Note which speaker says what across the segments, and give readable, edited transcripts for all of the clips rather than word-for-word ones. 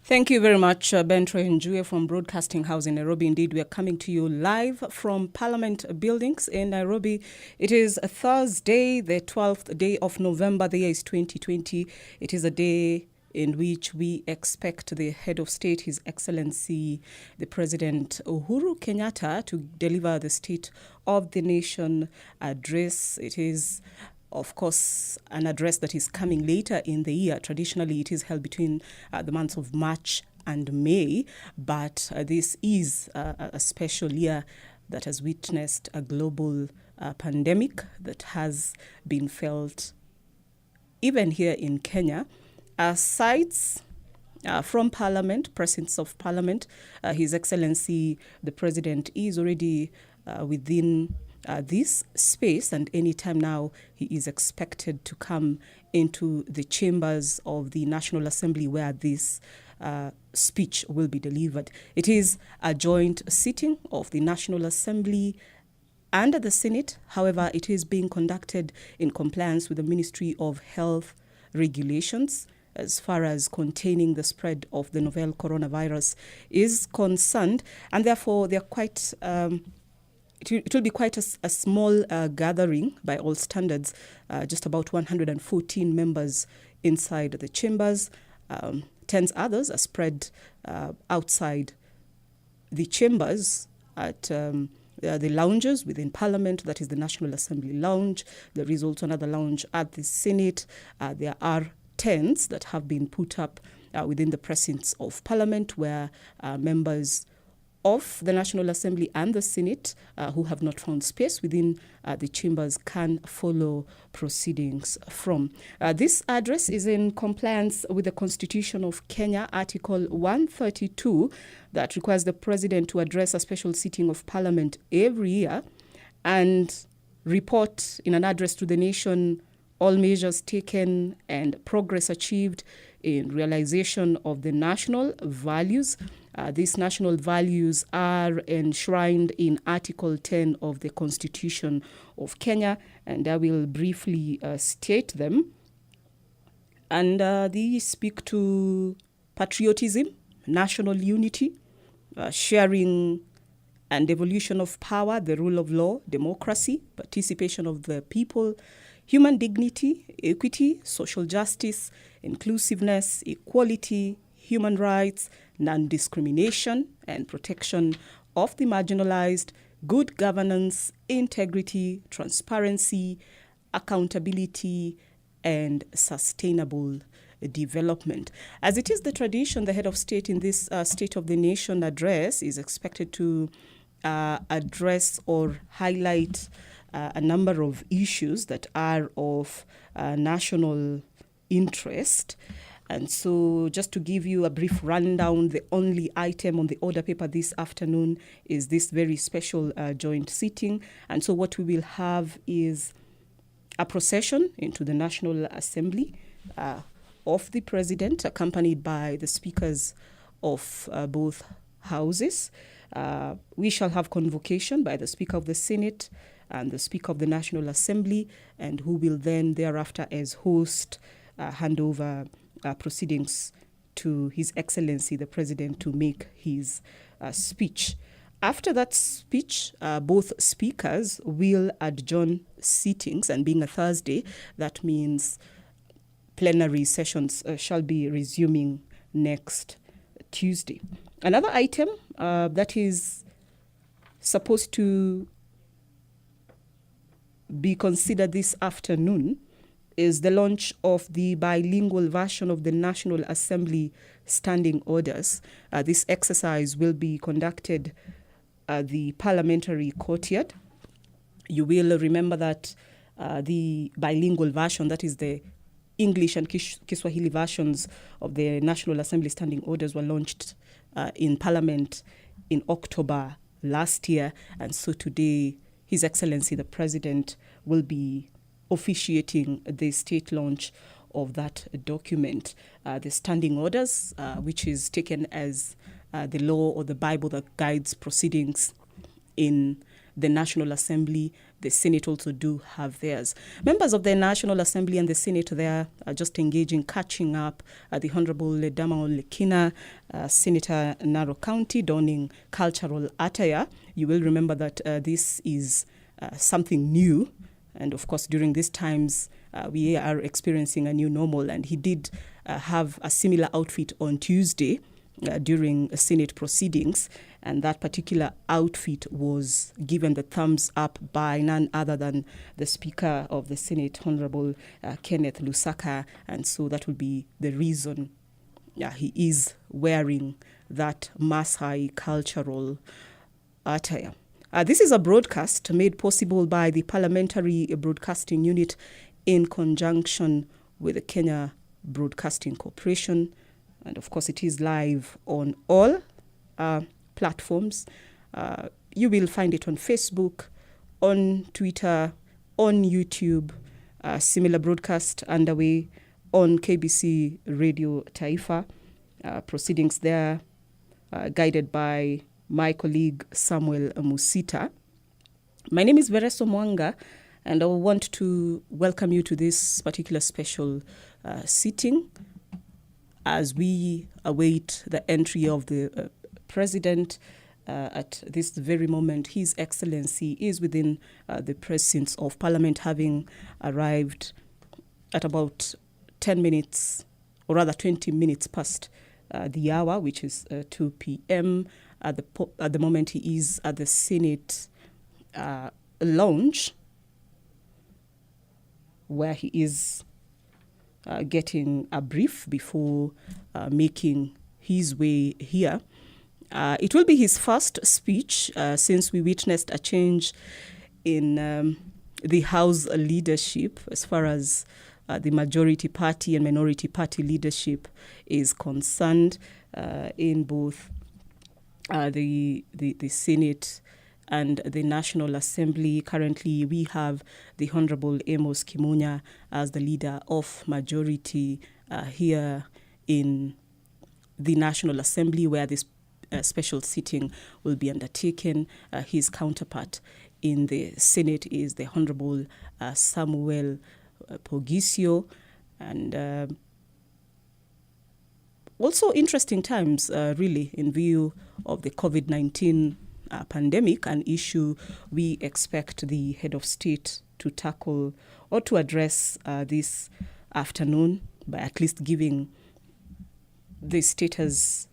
Speaker 1: Thank you very much, Ben Troy Njue from Broadcasting House in Nairobi. Indeed, we are coming to you live from Parliament Buildings in Nairobi. It is a Thursday, the 12th day of November. The year is 2020. It is a day in which we expect the head of state, His Excellency, the President Uhuru Kenyatta, to deliver the State of the Nation address. It is, of course, an address that is coming later in the year. Traditionally, it is held between the months of March and May, but this is a special year that has witnessed a global pandemic that has been felt even here in Kenya. Sites from Parliament, presence of Parliament, His Excellency, the President, is already within this space, and anytime now he is expected to come into the chambers of the National Assembly where this speech will be delivered. It is a joint sitting of the National Assembly and the Senate. However, it is being conducted in compliance with the Ministry of Health regulations as far as containing the spread of the novel coronavirus is concerned, and therefore they're quite it will be quite a small gathering by all standards, just about 114 members inside the chambers. 10 others are spread outside the chambers at the lounges within Parliament, that is the National Assembly lounge. There is also another lounge at the Senate. There are tents that have been put up within the presence of Parliament where members of the National Assembly and the Senate who have not found space within the chambers can follow proceedings from. This address is in compliance with the Constitution of Kenya, Article 132, that requires the President to address a special sitting of Parliament every year and report in an address to the nation all measures taken and progress achieved in realization of the national values. These national values are enshrined in Article 10 of the Constitution of Kenya, and I will briefly state them. And these speak to patriotism, national unity, sharing and devolution of power, the rule of law, democracy, participation of the people, human dignity, equity, social justice, inclusiveness, equality, human rights, non-discrimination, and protection of the marginalized, good governance, integrity, transparency, accountability, and sustainable development. As it is the tradition, the head of state in this State of the Nation address is expected to address or highlight a number of issues that are of national interest. And so just to give you a brief rundown, the only item on the order paper this afternoon is this very special joint sitting. And so what we will have is a procession into the National Assembly of the President, accompanied by the speakers of both houses. We shall have convocation by the Speaker of the Senate and the Speaker of the National Assembly, and who will then thereafter as host hand over proceedings to His Excellency the President to make his speech. After that speech, both speakers will adjourn sittings, and being a Thursday, that means plenary sessions shall be resuming next Tuesday. Another item that is supposed to be considered this afternoon is the launch of the bilingual version of the National Assembly Standing Orders. This exercise will be conducted at the Parliamentary Courtyard. You will remember that the bilingual version, that is the English and Kiswahili versions of the National Assembly Standing Orders, were launched in Parliament in October last year. And so today, His Excellency the President will be officiating the state launch of that document. The standing orders, which is taken as the law or the Bible that guides proceedings in the National Assembly. The Senate also do have theirs. Members of the National Assembly and the Senate there are just engaging, catching up. The Honorable Damao Lekina, Senator Narok County, donning cultural attire. You will remember that this is something new. And of course, during these times, we are experiencing a new normal. And he did have a similar outfit on Tuesday during Senate proceedings. And that particular outfit was given the thumbs up by none other than the Speaker of the Senate, Honorable Kenneth Lusaka. And so that will be the reason he is wearing that Maasai cultural attire. This is a broadcast made possible by the Parliamentary Broadcasting Unit in conjunction with the Kenya Broadcasting Corporation. And of course, it is live on all platforms. You will find it on Facebook, on Twitter, on YouTube. Similar broadcast underway on KBC Radio Taifa. Proceedings there guided by my colleague Samuel Musita. My name is Vereso Mwanga, and I want to welcome you to this particular special sitting as we await the entry of the President. At this very moment, His Excellency is within the precincts of Parliament, having arrived at about 10 minutes, or rather 20 minutes past the hour, which is 2 p.m. At the moment, he is at the Senate lounge, where he is getting a brief before making his way here. It will be his first speech since we witnessed a change in the House leadership as far as the majority party and minority party leadership is concerned in both the Senate and the National Assembly. Currently, we have the Honorable Amos Kimunya as the leader of majority here in the National Assembly, where this special sitting will be undertaken. His counterpart in the Senate is the Honorable Samuel Pogisio. And also interesting times, really, in view of the COVID-19 pandemic, an issue we expect the head of state to tackle or to address this afternoon, by at least giving the status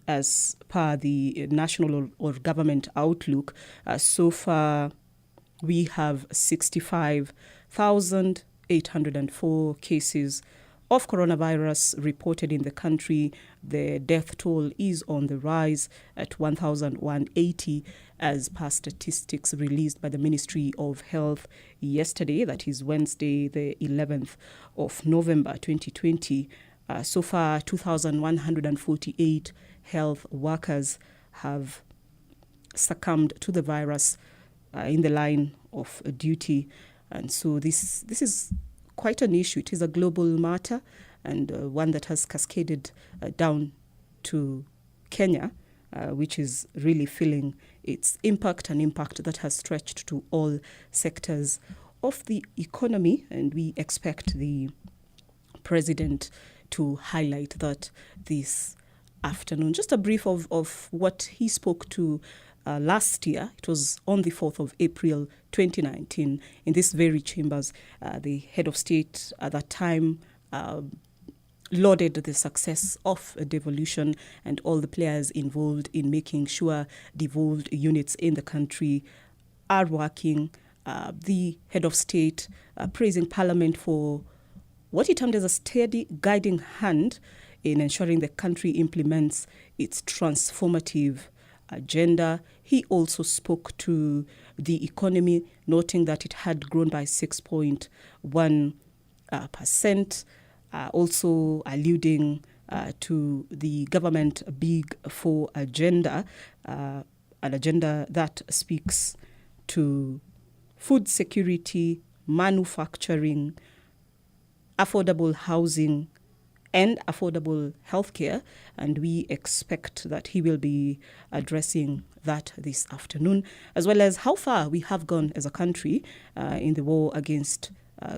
Speaker 1: as per the national or government outlook. So far, we have 65,804 cases of coronavirus reported in the country. The death toll is on the rise at 1,180 as per statistics released by the Ministry of Health yesterday, that is Wednesday, the 11th of November 2020. So far, 2,148 health workers have succumbed to the virus in the line of duty. And so this is quite an issue. It is a global matter, and one that has cascaded down to Kenya, which is really feeling its impact, an impact that has stretched to all sectors of the economy. And we expect the President to highlight that this afternoon. Just a brief of what he spoke to last year. It was on the 4th of April 2019 in this very chambers. The head of state at that time lauded the success of devolution and all the players involved in making sure devolved units in the country are working. The head of state praising Parliament for what he termed as a steady guiding hand in ensuring the country implements its transformative agenda. He also spoke to the economy, noting that it had grown by 6.1%, also alluding to the government Big Four agenda, an agenda that speaks to food security, manufacturing, affordable housing and affordable healthcare, and we expect that he will be addressing that this afternoon, as well as how far we have gone as a country in the war against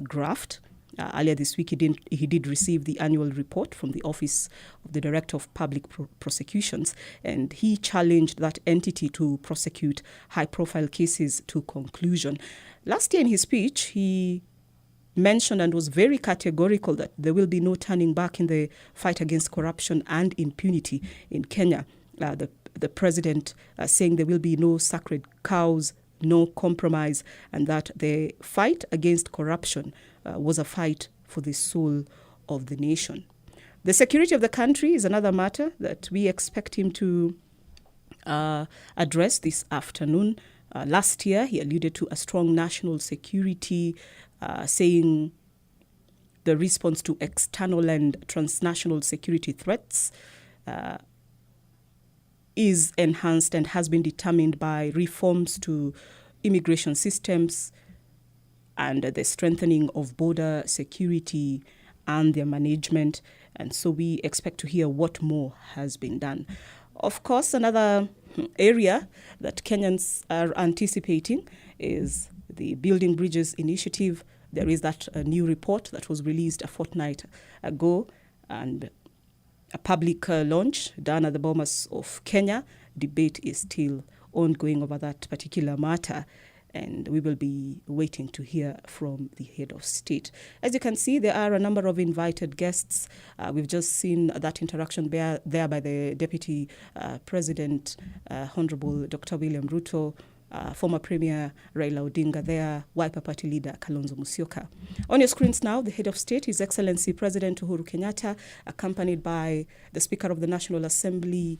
Speaker 1: graft. Earlier this week, he did receive the annual report from the Office of the Director of Public Prosecutions, and he challenged that entity to prosecute high-profile cases to conclusion. Last year in his speech, he mentioned and was very categorical that there will be no turning back in the fight against corruption and impunity in Kenya. The president saying there will be no sacred cows, no compromise, and that the fight against corruption was a fight for the soul of the nation. The security of the country is another matter that we expect him to address this afternoon. Last year, he alluded to a strong national security, saying the response to external and transnational security threats is enhanced and has been determined by reforms to immigration systems and the strengthening of border security and their management. And so we expect to hear what more has been done. Of course, another area that Kenyans are anticipating is the Building Bridges initiative. There is that new report that was released a fortnight ago, and a public launch done at the Bomas of Kenya. Debate is still ongoing over that particular matter, and we will be waiting to hear from the head of state. As you can see, there are a number of invited guests. We've just seen that interaction there by the Deputy President, Honorable Dr. William Ruto, former Premier Raila Odinga there, Wiper Party leader Kalonzo Musyoka. On your screens now, the head of state, His Excellency President Uhuru Kenyatta, accompanied by the Speaker of the National Assembly,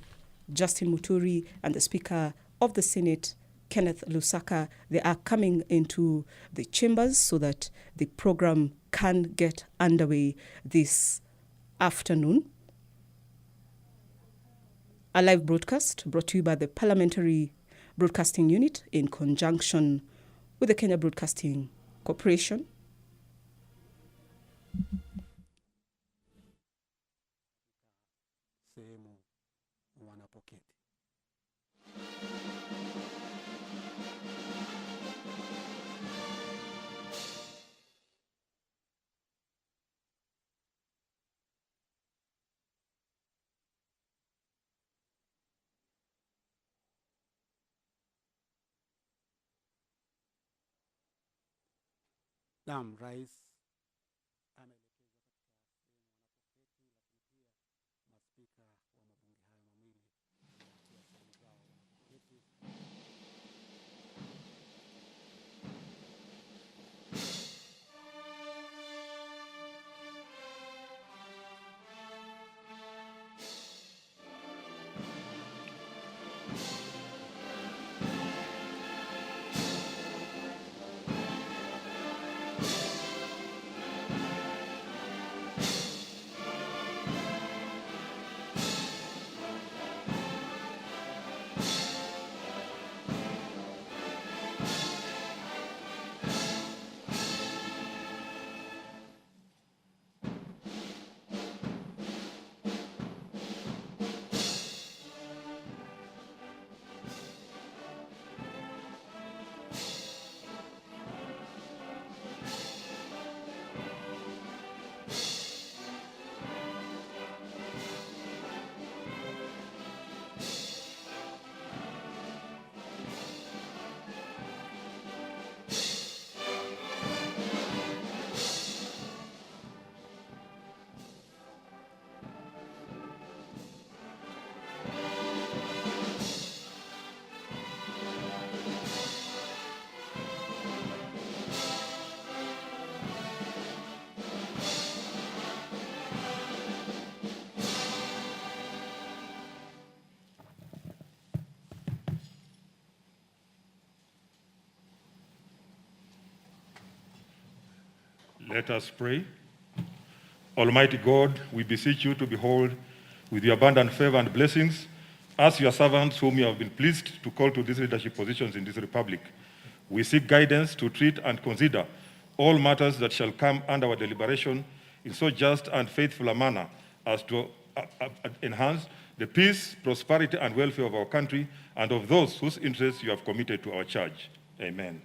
Speaker 1: Justin Muturi, and the Speaker of the Senate, Kenneth Lusaka. They are coming into the chambers so that the program can get underway this afternoon. A live broadcast brought to you by the Parliamentary Broadcasting Unit in conjunction with the Kenya Broadcasting Corporation.
Speaker 2: Naam, Rais ameelekeza katika sehemu wanapoketi maspika wa mabunge
Speaker 3: Let us pray. Almighty God, we beseech you to behold with your abundant favor and blessings as your servants whom you have been pleased to call to these leadership positions in this republic. We seek guidance to treat and consider all matters that shall come under our deliberation in so just and faithful a manner as to enhance the peace, prosperity, and welfare of our country and of those whose interests you have committed to our charge. Amen.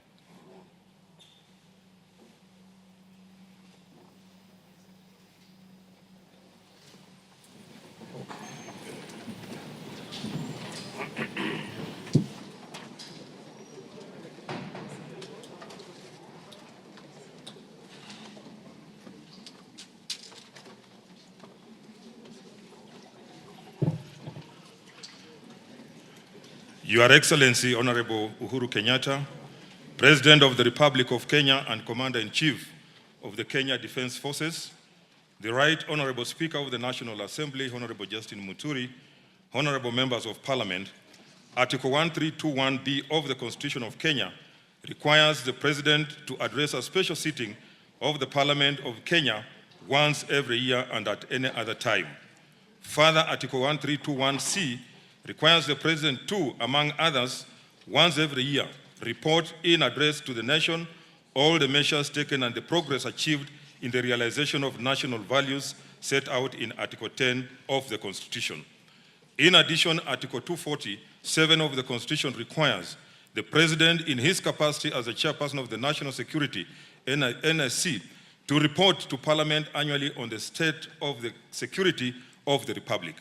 Speaker 3: Your Excellency, Honorable Uhuru Kenyatta, President of the Republic of Kenya and Commander-in-Chief of the Kenya Defense Forces, the Right Honorable Speaker of the National Assembly, Honorable Justin Muturi, Honorable Members of Parliament, Article 1321B of the Constitution of Kenya requires the President to address a special sitting of the Parliament of Kenya once every year and at any other time. Further, Article 1321C requires the President to, among others, once every year, report in address to the nation all the measures taken and the progress achieved in the realization of national values set out in Article 10 of the Constitution. In addition, Article 247 of the Constitution requires the President, in his capacity as the Chairperson of the National Security, NSC, to report to Parliament annually on the state of the security of the Republic.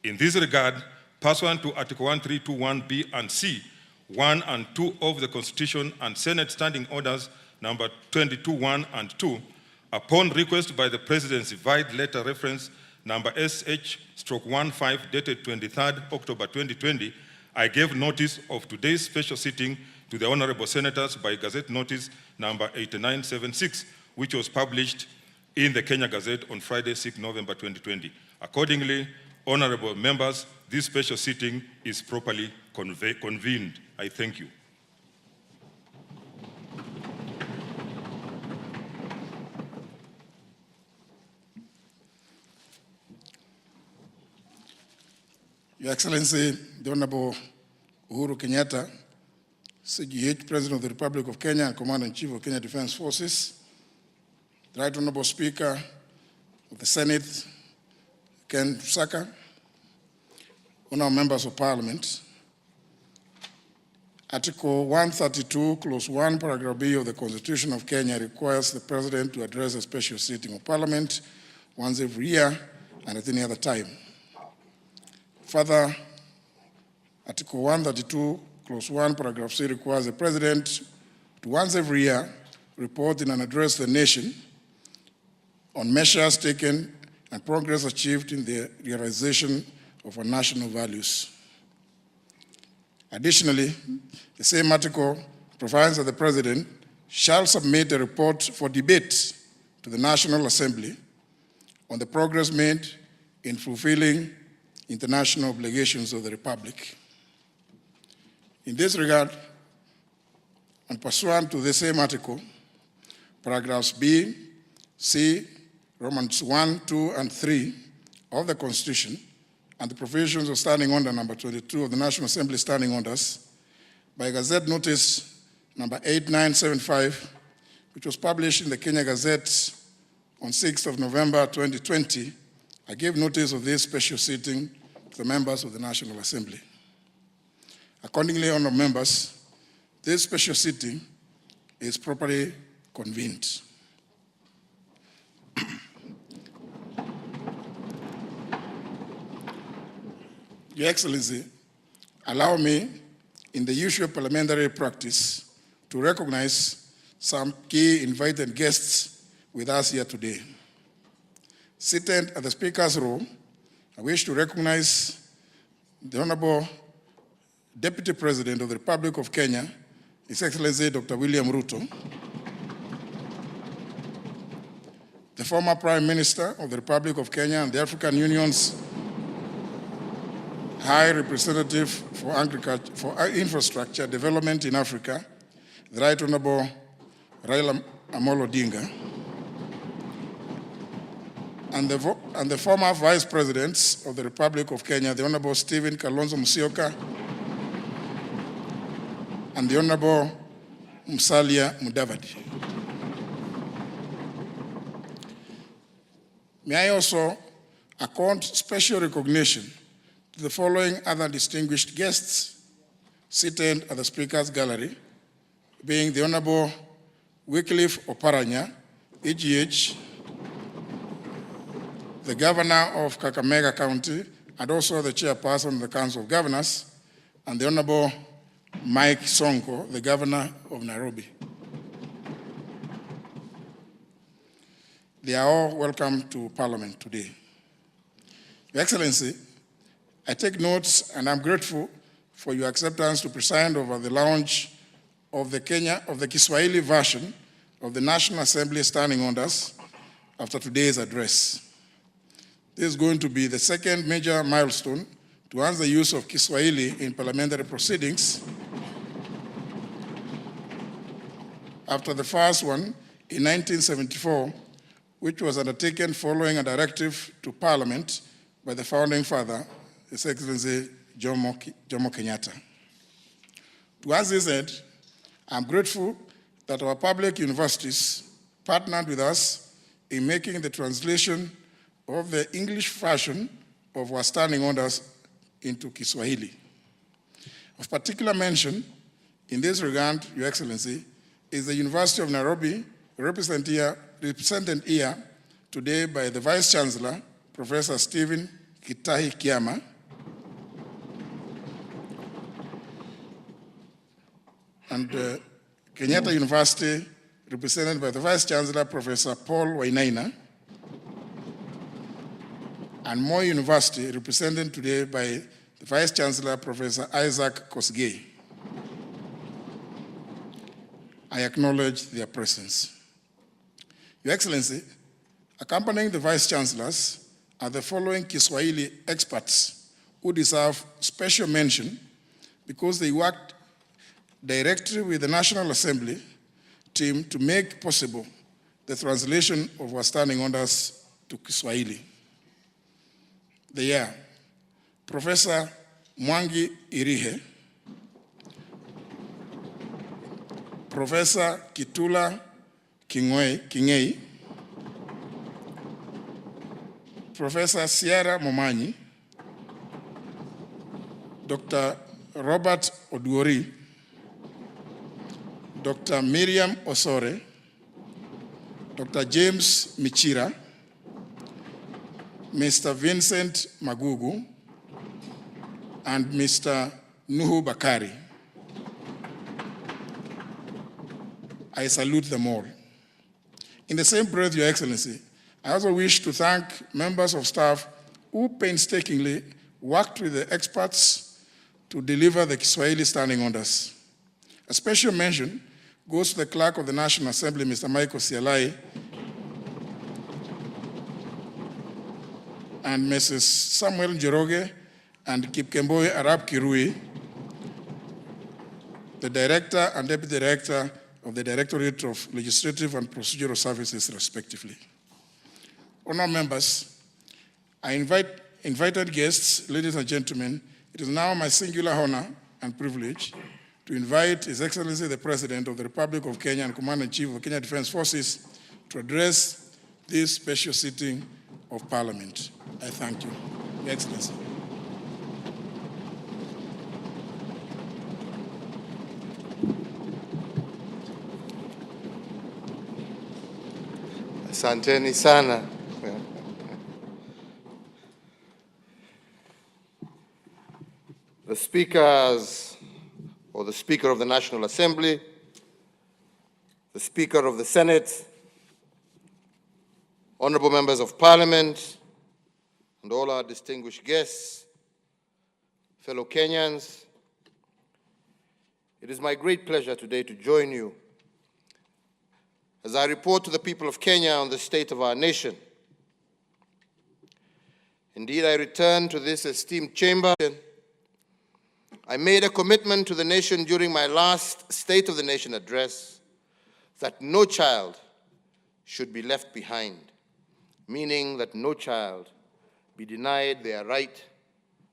Speaker 3: In this regard, pursuant to Article 1321B and C, 1 and 2 of the Constitution and Senate Standing Orders number 22.1 and 2, upon request by the Presidency, vide letter reference number SH/15 dated 23rd October 2020, I gave notice of today's special sitting to the Honorable Senators by Gazette Notice number 8976, which was published in the Kenya Gazette on Friday, 6 November 2020. Accordingly, Honorable members, this special sitting is properly convened. I thank you.
Speaker 4: Your Excellency, the Honorable Uhuru Kenyatta, CGH, President of the Republic of Kenya and Commander-in-Chief of Kenya Defense Forces, the Right Honorable Speaker of the Senate, Ken Saka, Honorable Members of Parliament, Article 132, Clause 1, Paragraph B of the Constitution of Kenya requires the President to address a special sitting of Parliament once every year and at any other time. Further, Article 132, Clause 1, Paragraph C requires the President to once every year report in and address the nation on measures taken and progress achieved in the realization of our national values. Additionally, the same article provides that the President shall submit a report for debate to the National Assembly on the progress made in fulfilling international obligations of the Republic. In this regard, and pursuant to the same article, paragraphs B, C, Romans 1, 2, and 3 of the Constitution, and the provisions of Standing Order number 22 of the National Assembly Standing Orders, by Gazette Notice number 8975, which was published in the Kenya Gazette on 6th of November 2020, I gave notice of this special sitting to the members of the National Assembly. Accordingly, honourable members, this special sitting is properly convened. Your Excellency, allow me, in the usual parliamentary practice, to recognize some key invited guests with us here today. Seated at the Speaker's row, I wish to recognize the Honorable Deputy President of the Republic of Kenya, His Excellency Dr. William Ruto, the former Prime Minister of the Republic of Kenya and the African Union's High Representative for Infrastructure Development in Africa, the Right Honorable Raila Amolo Odinga, and the former Vice Presidents of the Republic of Kenya, the Honorable Stephen Kalonzo Musyoka and the Honorable Musalia Mudavadi. May I also accord special recognition to the following other distinguished guests seated at the Speaker's Gallery, being the Honorable Wycliffe Oparanya, EGH, the Governor of Kakamega County, and also the Chairperson of the Council of Governors, and the Honorable Mike Sonko, the Governor of Nairobi. They are all welcome to Parliament today. Your Excellency, I take notes and I'm grateful for your acceptance to preside over the launch of the Kiswahili version of the National Assembly Standing Orders after today's address. This is going to be the second major milestone towards the use of Kiswahili in parliamentary proceedings after the first one in 1974, which was undertaken following a directive to Parliament by the founding father, His Excellency Jomo Kenyatta. Towards this end, I'm grateful that our public universities partnered with us in making the translation of the English version of our standing orders into Kiswahili. Of particular mention in this regard, Your Excellency, is the University of Nairobi, represented here today by the Vice Chancellor, Professor Stephen Kitahi Kiama, and Kenyatta University, represented by the Vice Chancellor, Professor Paul Wainaina, and Moi University, represented today by the Vice Chancellor, Professor Isaac Kosgei. I acknowledge their presence. Your Excellency, accompanying the Vice Chancellors are the following Kiswahili experts who deserve special mention because they worked directly with the National Assembly team to make possible the translation of our standing orders to Kiswahili. They are Professor Mwangi Irihe, Professor Kitula Kingei, Professor Sierra Momanyi, Dr. Robert Oduori, Dr. Miriam Osore, Dr. James Michira, Mr. Vincent Magugu, and Mr. Nuhu Bakari. I salute them all. In the same breath, Your Excellency, I also wish to thank members of staff who painstakingly worked with the experts to deliver the Kiswahili standing orders. A special mention goes to the Clerk of the National Assembly, Mr. Michael Sialai, and Mrs. Samuel Njoroge and Kipkemboi Arab Kirui, the Director and Deputy Director of the Directorate of Legislative and Procedural Services, respectively. Honored members, invited guests, ladies and gentlemen, it is now my singular honor and privilege to invite His Excellency the President of the Republic of Kenya and Commander-in-Chief of the Kenya Defense Forces to address this special sitting of Parliament. I thank you, Your Excellency.
Speaker 5: Asanteni sana. The speakers, or the Speaker of the National Assembly, the Speaker of the Senate, honorable members of Parliament, and all our distinguished guests, fellow Kenyans, it is my great pleasure today to join you as I report to the people of Kenya on the state of our nation. Indeed, I return to this esteemed chamber. I made a commitment to the nation during my last State of the Nation address that no child should be left behind, meaning that no child be denied their right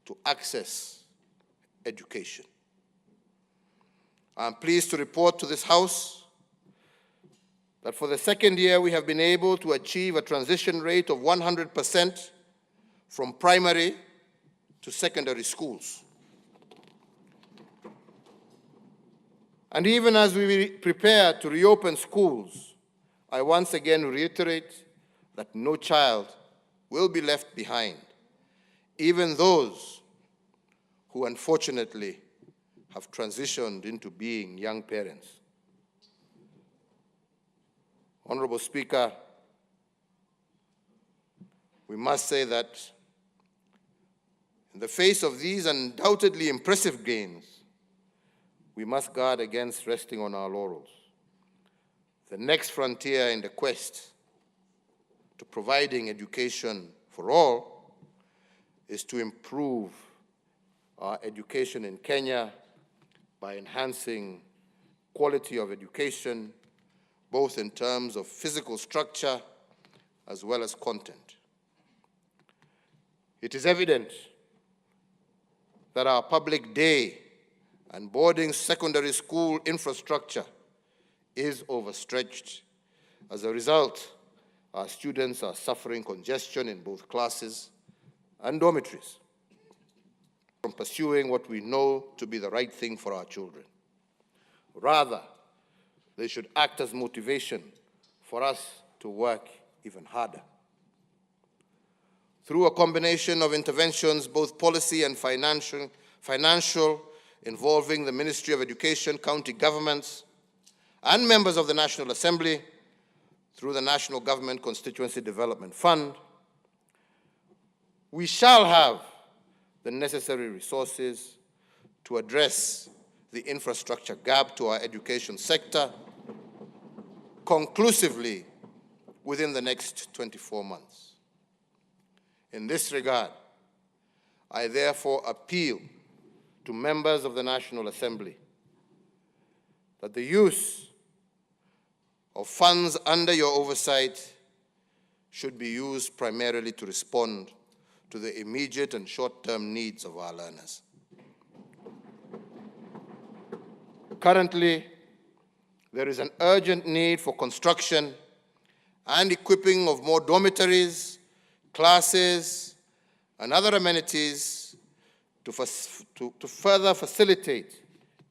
Speaker 5: to access education. I am pleased to report to this House that for the second year we have been able to achieve a transition rate of 100% from primary to secondary schools. And even as we prepare to reopen schools, I once again reiterate that no child will be left behind, even those who unfortunately have transitioned into being young parents. Honorable Speaker, we must say that in the face of these undoubtedly impressive gains, we must guard against resting on our laurels. The next frontier in the quest to providing education for all is to improve our education in Kenya by enhancing quality of education, both in terms of physical structure as well as content. It is evident that our public day and boarding secondary school infrastructure is overstretched. As a result, our students are suffering congestion in both classes and dormitories from pursuing what we know to be the right thing for our children. Rather, they should act as motivation for us to work even harder. Through a combination of interventions, both policy and financial, involving the Ministry of Education, county governments, and members of the National Assembly, through the National Government Constituency Development Fund, we shall have the necessary resources to address the infrastructure gap to our education sector conclusively within the next 24 months. In this regard, I therefore appeal to members of the National Assembly that the use of funds under your oversight should be used primarily to respond to the immediate and short-term needs of our learners. Currently, there is an urgent need for construction and equipping of more dormitories, classes, and other amenities to further facilitate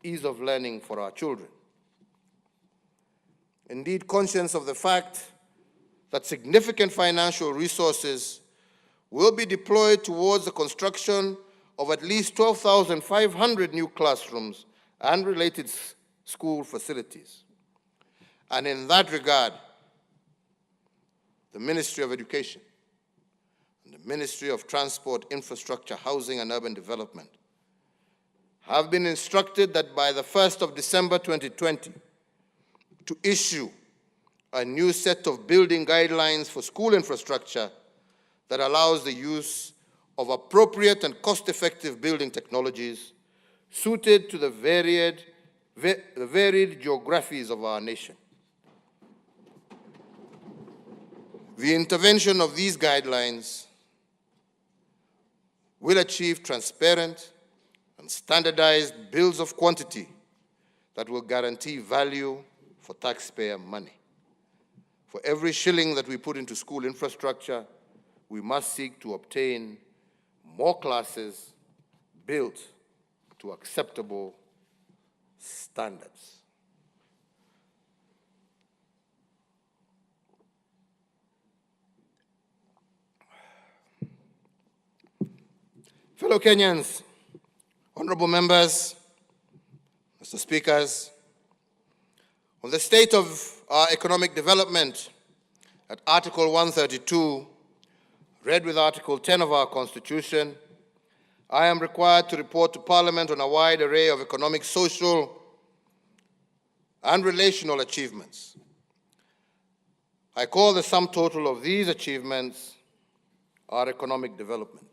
Speaker 5: ease of learning for our children. Indeed, conscious of the fact that significant financial resources will be deployed towards the construction of at least 12,500 new classrooms and related school facilities. And in that regard, the Ministry of Education and the Ministry of Transport, Infrastructure, Housing and Urban Development have been instructed that by the 1st of December 2020, to issue a new set of building guidelines for school infrastructure that allows the use of appropriate and cost-effective building technologies suited to the varied geographies of our nation. The intervention of these guidelines will achieve transparent and standardized bills of quantity that will guarantee value for taxpayer money. For every shilling that we put into school infrastructure, we must seek to obtain more classes built to acceptable standards. Fellow Kenyans, honorable members, Mr. Speakers, on the state of our economic development at Article 132, read with Article 10 of our Constitution, I am required to report to Parliament on a wide array of economic, social, and relational achievements. I call the sum total of these achievements our economic development.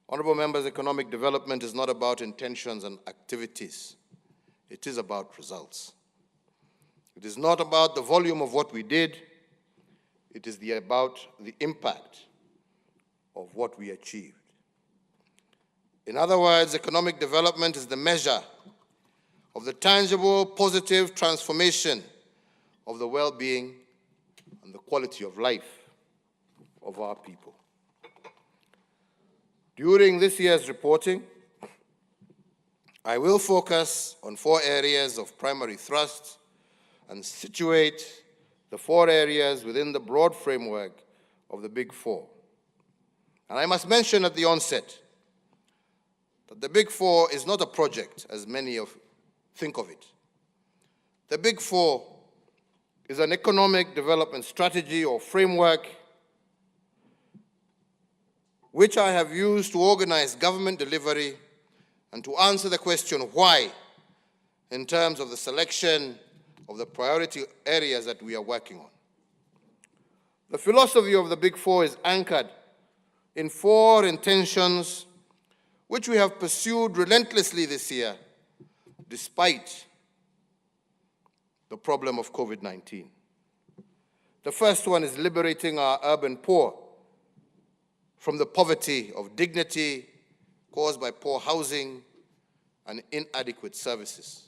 Speaker 5: Honorable members, economic development is not about intentions and activities. It is about results. It is not about the volume of what we did. It is about the impact of what we achieved. In other words, economic development is the measure of the tangible, positive transformation of the well-being and the quality of life of our people. During this year's reporting, I will focus on 4 areas of primary thrust and situate the 4 areas within the broad framework of the Big Four. And I must mention at the onset that the Big Four is not a project, as many think of it. The Big Four is an economic development strategy or framework which I have used to organize government delivery and to answer the question why in terms of the selection of the priority areas that we are working on. The philosophy of the Big Four is anchored in 4 intentions which we have pursued relentlessly this year despite the problem of COVID-19. The first one is liberating our urban poor from the poverty of dignity caused by poor housing and inadequate services.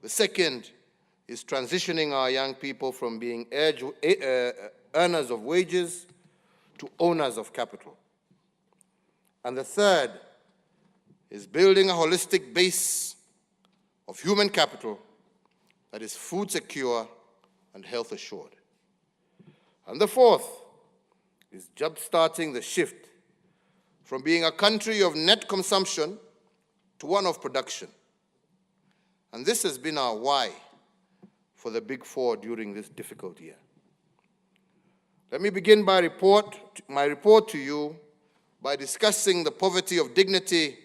Speaker 5: The second is transitioning our young people from being earners of wages to owners of capital. And the third is building a holistic base of human capital that is food secure and health assured. And the fourth is jump-starting the shift from being a country of net consumption to one of production. And this has been our why for the Big Four during this difficult year. Let me begin my report to you by discussing the poverty of dignity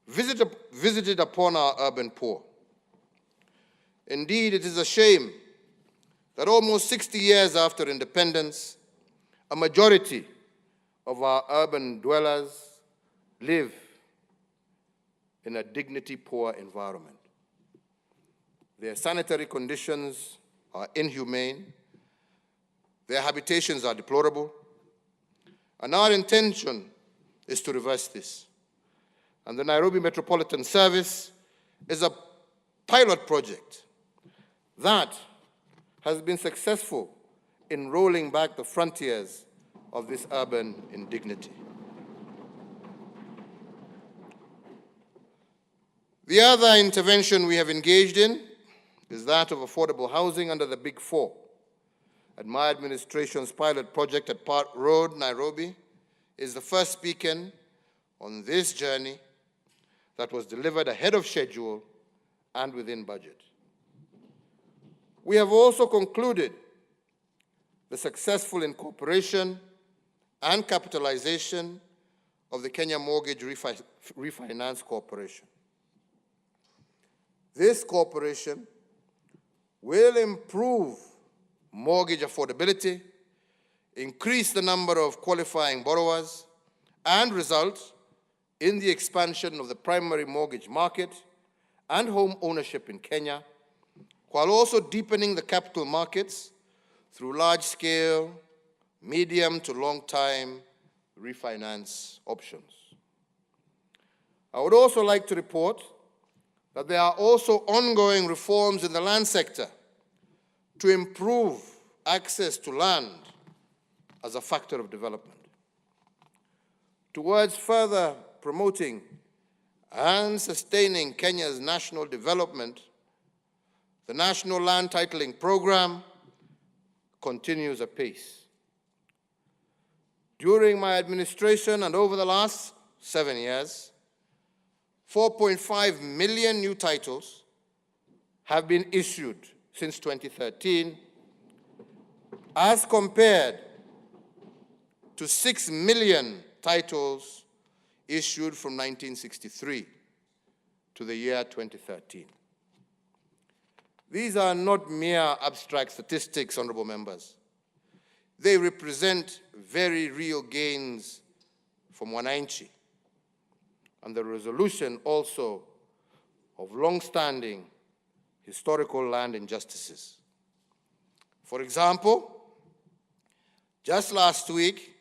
Speaker 5: visited upon our urban poor. Indeed, it is a shame that almost 60 years after independence, a majority of our urban dwellers live in a dignity-poor environment. Their sanitary conditions are inhumane, their habitations are deplorable, and our intention is to reverse this. And the Nairobi Metropolitan Service is a pilot project that has been successful in rolling back the frontiers of this urban indignity. The other intervention we have engaged in is that of affordable housing under the Big Four. And my administration's pilot project at Park Road, Nairobi, is the first beacon on this journey that was delivered ahead of schedule and within budget. We have also concluded the successful incorporation and capitalization of the Kenya Mortgage Refinance Corporation. This corporation will improve mortgage affordability, increase the number of qualifying borrowers, and result in the expansion of the primary mortgage market and home ownership in Kenya, while also deepening the capital markets through large-scale, medium to long-time refinance options. I would also like to report that there are also ongoing reforms in the land sector to improve access to land as a factor of development. Towards further promoting and sustaining Kenya's national development, the National Land Titling Program continues apace. During my administration and over the last 7 years, 4.5 million new titles have been issued since 2013, as compared to 6 million titles issued from 1963 to the year 2013. These are not mere abstract statistics, honorable members. They represent very real gains from wananchi and the resolution also of long-standing historical land injustices. For example, just last week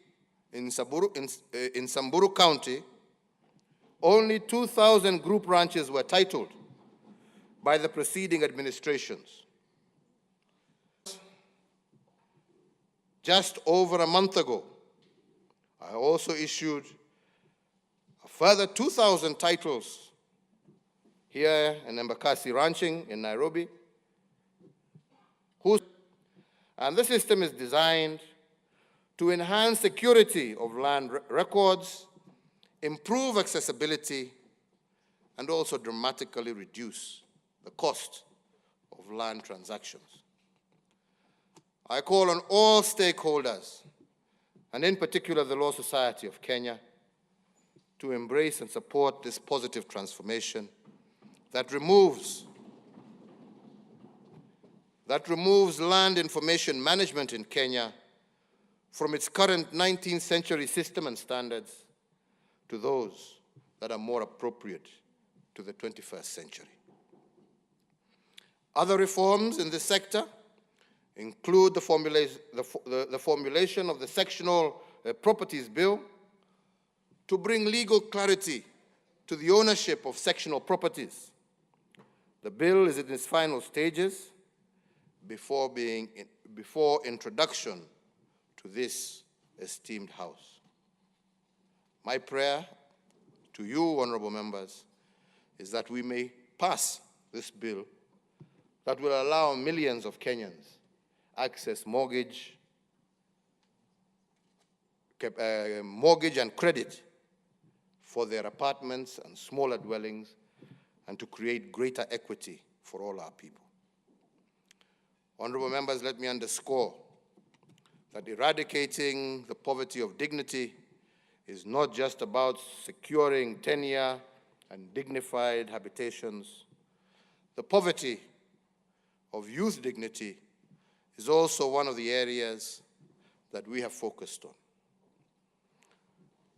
Speaker 5: in Samburu County, only 2,000 group ranches were titled by the preceding administrations. Just over a month ago, I also issued a further 2,000 titles here in Embakasi Ranching in Nairobi. And the system is designed to enhance security of land records, improve accessibility, and also dramatically reduce the cost of land transactions. I call on all stakeholders, and in particular the Law Society of Kenya, to embrace and support this positive transformation that removes land information management in Kenya from its current 19th century system and standards to those that are more appropriate to the 21st century. Other reforms in this sector include the formulation of the Sectional Properties Bill to bring legal clarity to the ownership of sectional properties. The bill is in its final stages before introduction to this esteemed House. My prayer to you, honorable members, is that we may pass this bill that will allow millions of Kenyans access mortgage and credit for their apartments and smaller dwellings, and to create greater equity for all our people. Honorable members, let me underscore that eradicating the poverty of dignity is not just about securing tenure and dignified habitations. The poverty of youth dignity is also one of the areas that we have focused on.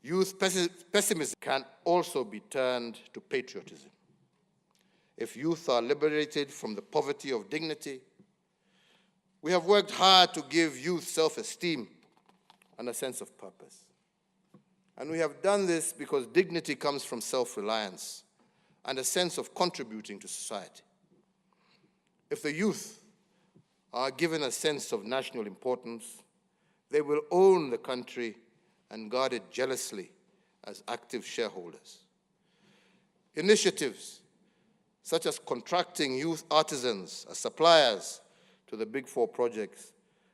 Speaker 5: Youth pessimism can also be turned to patriotism. If youth are liberated from the poverty of dignity, we have worked hard to give youth self-esteem and a sense of purpose. And we have done this because dignity comes from self-reliance and a sense of contributing to society. If the youth are given a sense of national importance, they will own the country and guard it jealously as active shareholders. Initiatives such as contracting youth artisans as suppliers to the Big Four projects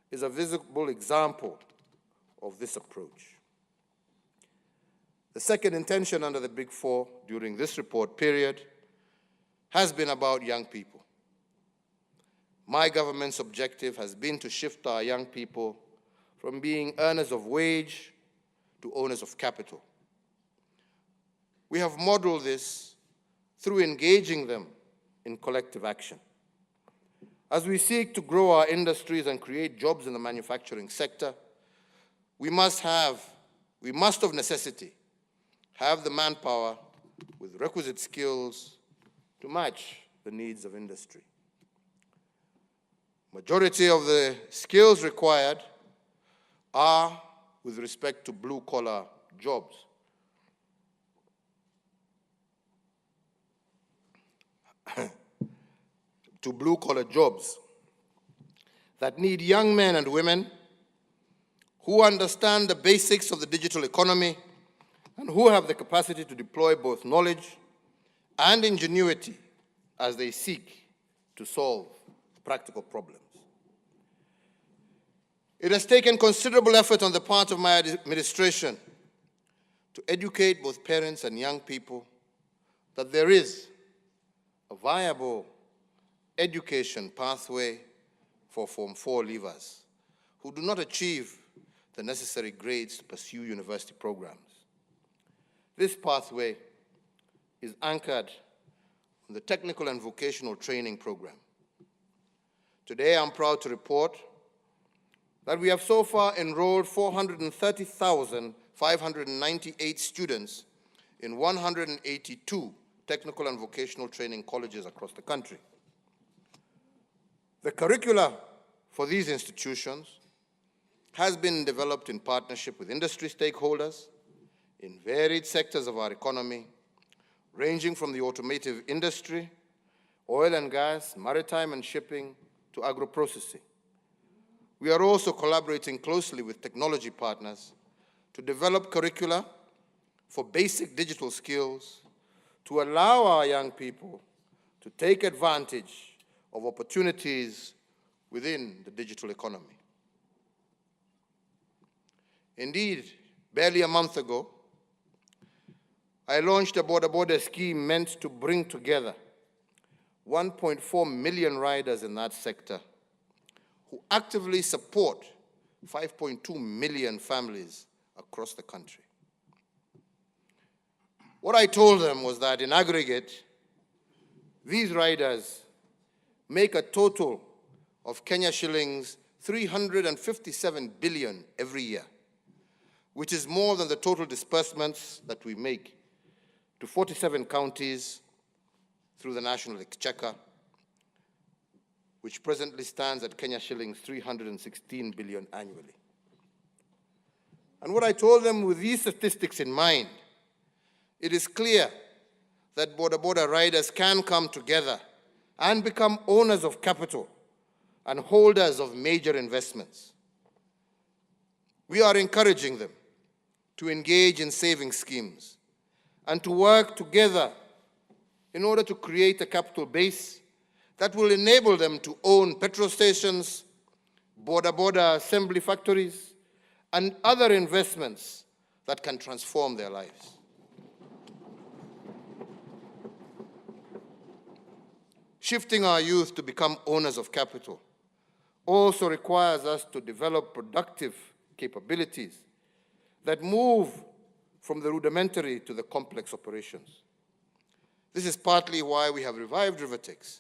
Speaker 5: is a visible example of this approach. The second intention under the Big Four during this report period has been about young people. My government's objective has been to shift our young people from being earners of wage to owners of capital. We have modeled this through engaging them in collective action. As we seek to grow our industries and create jobs in the manufacturing sector, we must of necessity have the manpower with requisite skills to match the needs of industry. Majority of the skills required are with respect to blue-collar jobs. To blue-collar jobs that need young men and women who understand the basics of the digital economy and who have the capacity to deploy both knowledge and ingenuity as they seek to solve practical problems. It has taken considerable effort on the part of my administration to educate both parents and young people that there is a viable education pathway for Form 4 leavers who do not achieve the necessary grades to pursue university programs. This pathway is anchored on the Technical and Vocational Training Program. Today, I'm proud to report that we have so far enrolled 430,598 students in 182 technical and vocational training colleges across the country. The curricula for these institutions has been developed in partnership with industry stakeholders in varied sectors of our economy, ranging from the automotive industry, oil and gas, maritime and shipping, to agro-processing. We are also collaborating closely with technology partners to develop curricula for basic digital skills to allow our young people to take advantage of opportunities within the digital economy. Indeed, barely a month ago, I launched a border scheme meant to bring together 1.4 million riders in that sector who actively support 5.2 million families across the country. What I told them was that in aggregate, these riders make a total of Kenya shillings 357 billion every year, which is more than the total disbursements that we make to 47 counties through the National Exchequer, which presently stands at Kenya shillings 316 billion annually. And what I told them with these statistics in mind, it is clear that border riders can come together and become owners of capital and holders of major investments. We are encouraging them to engage in saving schemes and to work together in order to create a capital base that will enable them to own petrol stations, border assembly factories, and other investments that can transform their lives. Shifting our youth to become owners of capital also requires us to develop productive capabilities that move from the rudimentary to the complex operations. This is partly why we have revived Rivertex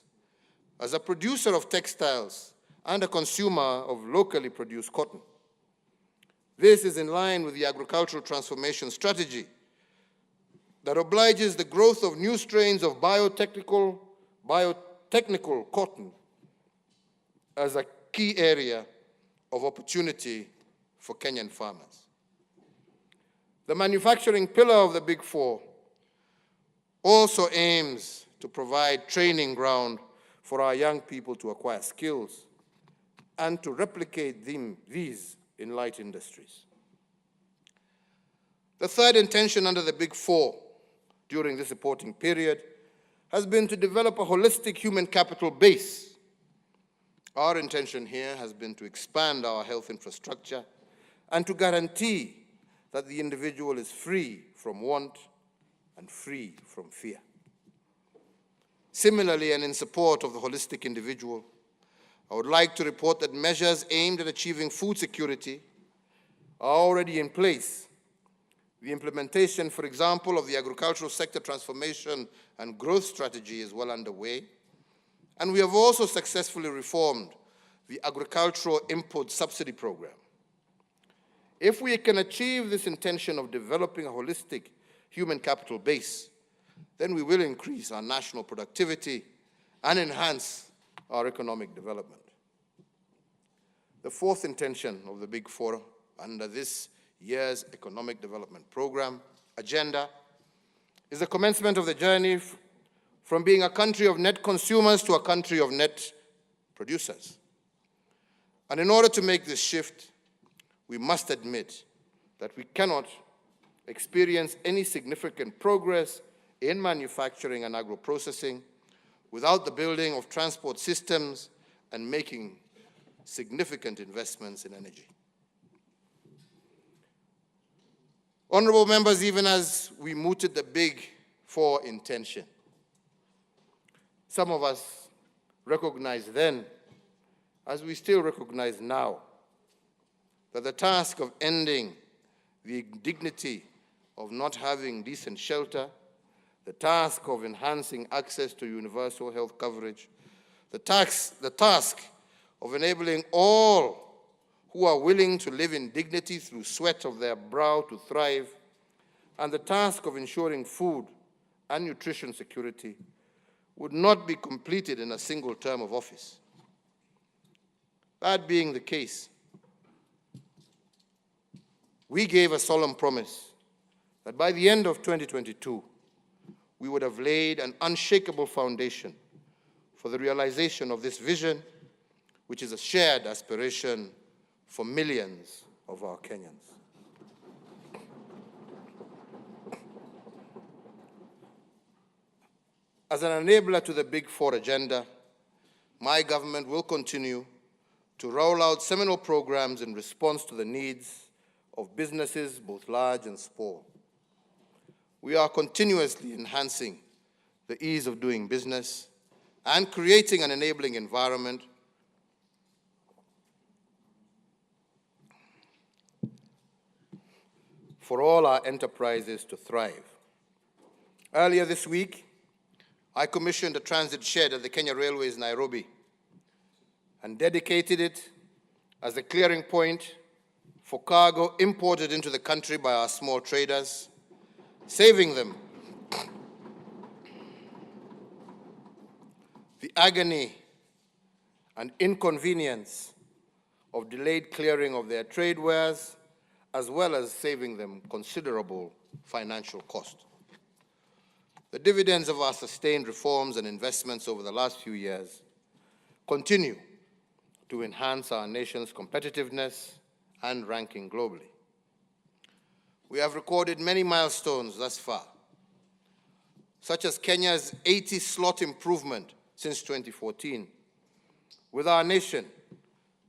Speaker 5: as a producer of textiles and a consumer of locally produced cotton. This is in line with the agricultural transformation strategy that obliges the growth of new strains of biotechnical cotton as a key area of opportunity for Kenyan farmers. The manufacturing pillar of the Big Four also aims to provide training ground for our young people to acquire skills and to replicate these in light industries. The third intention under the Big Four during this reporting period has been to develop a holistic human capital base. Our intention here has been to expand our health infrastructure and to guarantee that the individual is free from want and free from fear. Similarly, and in support of the holistic individual, I would like to report that measures aimed at achieving food security are already in place. The implementation, for example, of the agricultural sector transformation and growth strategy is well underway, and we have also successfully reformed the agricultural import subsidy program. If we can achieve this intention of developing a holistic human capital base, then we will increase our national productivity and enhance our economic development. The fourth intention of the Big Four under this year's economic development program agenda is the commencement of the journey from being a country of net consumers to a country of net producers. And in order to make this shift, we must admit that we cannot experience any significant progress in manufacturing and agro-processing without the building of transport systems and making significant investments in energy. Honorable members, even as we mooted the Big Four intention, some of us recognized then, as we still recognize now, that the task of ending the indignity of not having decent shelter, the task of enhancing access to universal health coverage, the task of enabling all who are willing to live in dignity through sweat of their brow to thrive, and the task of ensuring food and nutrition security would not be completed in a single term of office. That being the case, we gave a solemn promise that by the end of 2022, we would have laid an unshakable foundation for the realization of this vision, which is a shared aspiration for millions of our Kenyans. As an enabler to the Big Four agenda, my government will continue to roll out seminal programs in response to the needs of businesses, both large and small. We are continuously enhancing the ease of doing business and creating an enabling environment for all our enterprises to thrive. Earlier this week, I commissioned a transit shed at the Kenya Railways, Nairobi, and dedicated it as a clearing point for cargo imported into the country by our small traders, saving them the agony and inconvenience of delayed clearing of their trade wares, as well as saving them considerable financial cost. The dividends of our sustained reforms and investments over the last few years continue to enhance our nation's competitiveness and ranking globally. We have recorded many milestones thus far, such as Kenya's 80 slot improvement since 2014, with our nation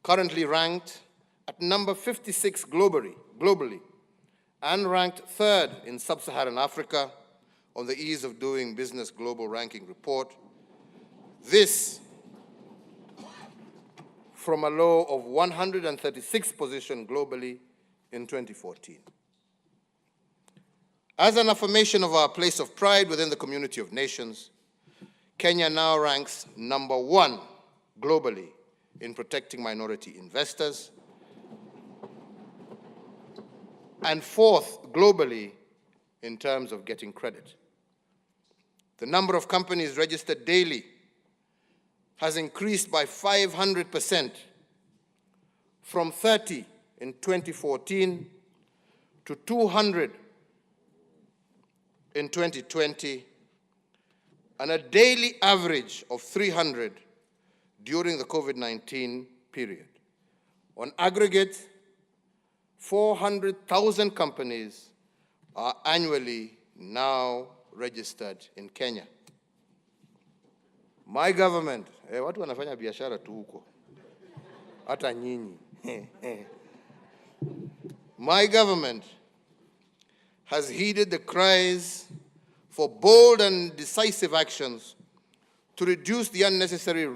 Speaker 5: currently ranked at number 56 globally and ranked third in sub-Saharan Africa on the Ease of Doing Business Global Ranking Report. This from a low of 136th position globally in 2014. As an affirmation of our place of pride within the community of nations, Kenya now ranks number 1 globally in protecting minority investors and 4th globally in terms of getting credit. The number of companies registered daily has increased by 500% from 30 in 2014 to 200 in 2020, and a daily average of 300 during the COVID-19 period. On aggregate, 400,000 companies are annually now registered in Kenya. My government, watu wanafanya biashara tu huko, hata nyinyi. My government has heeded the cries for bold and decisive actions to reduce the unnecessary